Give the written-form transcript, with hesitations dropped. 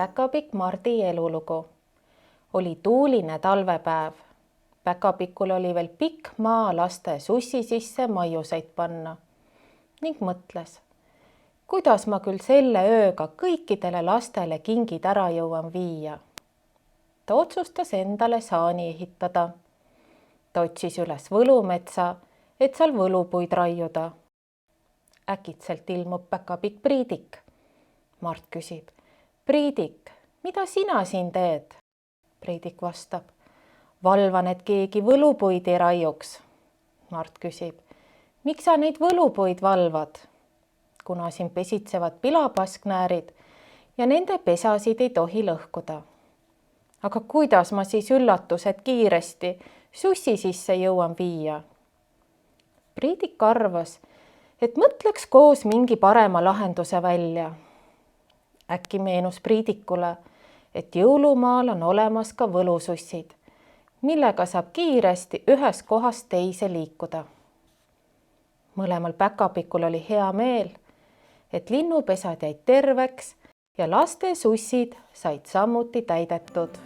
Päkapikk Mardi elulugu. Oli tuuline talvepäev. Päkapikul oli veel pikk maa laste sussi sisse maiuseid panna ning mõtles, kuidas ma küll selle ööga kõikidele lastele kingid ära jõuan viia. Ta otsustas endale saani ehitada. Ta otsis üles võlumetsa, et seal võlupuid raiuda. Äkitselt ilmub Päkapikk Priidik. Mart küsib, Priidik, mida sina siin teed? Priidik vastab, valvan, et keegi võlupuid ei raiuks. Mart küsib, miks sa neid võlupuid valvad? Kuna siin pesitsevad pilapasknäärid ja nende pesasid ei tohi lõhkuda. Aga kuidas ma siis üllatused kiiresti sussi sisse jõuan viia? Priidik arvas, et mõtleks koos mingi parema lahenduse välja. Äkki meenus Priidikule, et jõulumaal on olemas ka võlusussid, millega saab kiiresti ühest kohast teise liikuda. Mõlemal Päkapikul oli hea meel, et linnupesad jäid terveks ja laste sussid said samuti täidetud.